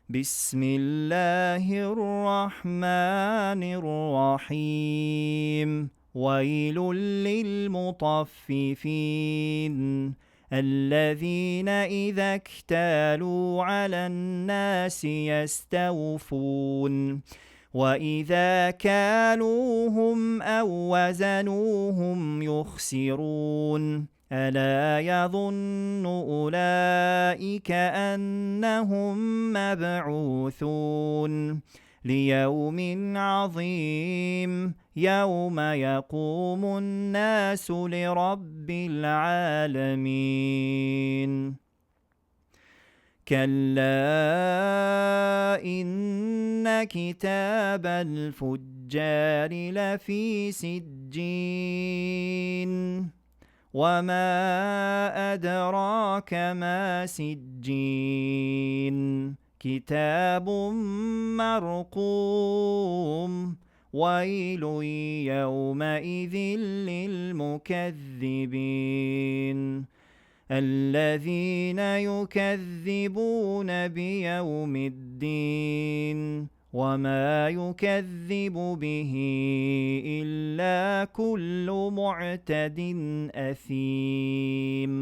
بسم الله الرحمن الرحيم. ويل للمطففين الذين إذا اكتالوا على الناس يستوفون وإذا كالوهم أو وزنوهم يخسرون. ألا يظن أولئك أنهم مبعوثون ليوم عظيم يوم يقوم الناس لرب العالمين. كلا إن كتاب الفجار لفي سجين وما أدراك ما سجين كتاب مرقوم ويل يومئذ للمكذبين الذين يكذبون بيوم الدين وما يكذب به إلا كل معتد أثيم.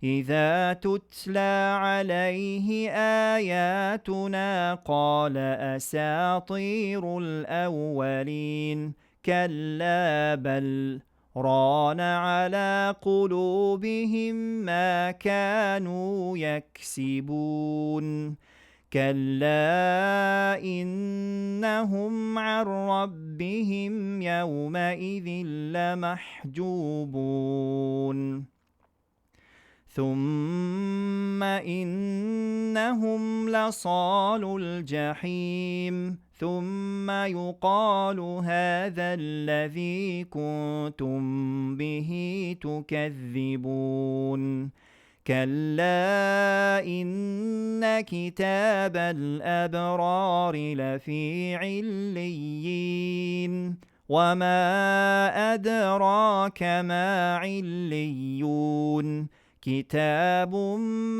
إذا تتلى عليه آياتنا قال أساطير الأولين كلا بل ران على قلوبهم ما كانوا يكسبون. كلا إنهم عن ربهم يومئذ لمحجوبون. ثم إنهم لصالو الجحيم ثم يقال هذا الذي كنتم به تكذبون. كلا إن كتاب الأبرار لفي عليين وما أدراك ما عليون كتاب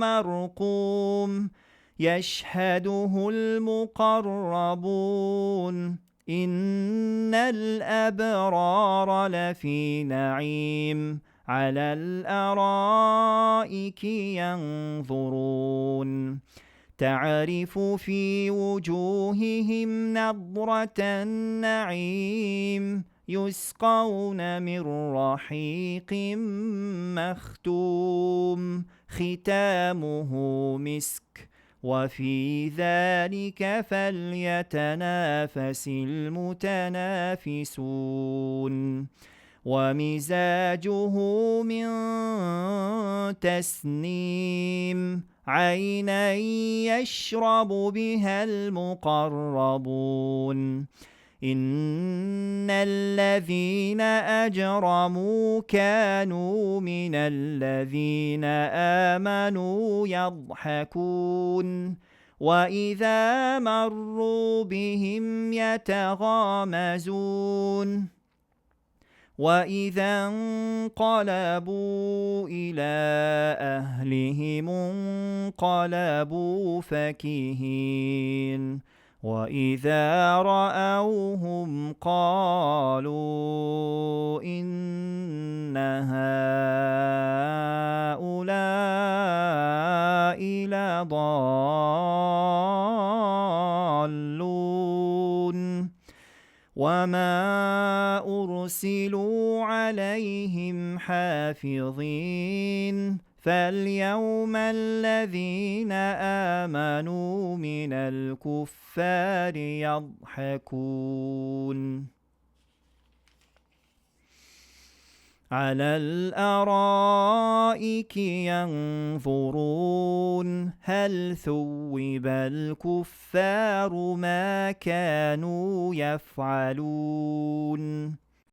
مرقوم يشهده المقربون إن الأبرار لفي نعيم على الأرائك ينظرون تعرف في وجوههم نضرة النعيم يسقون من رحيق مختوم ختامه مسك وفي ذلك فليتنافس المتنافسون. ومزاجه من تسنيم عينا يشرب بها المقربون. إن الذين أجرموا كانوا من الذين آمنوا يضحكون وإذا مروا بهم يتغامزون وإذا انقلبوا إلى أهلهم انقلبوا فكهين وإذا رأوهم قالوا إن هؤلاء لضالون وما أرسلوا عليهم حافظين فاليوم الذين آمنوا من الكفار يضحكون على الأرائك ينظرون هل ثوب الكفار ما كانوا يفعلون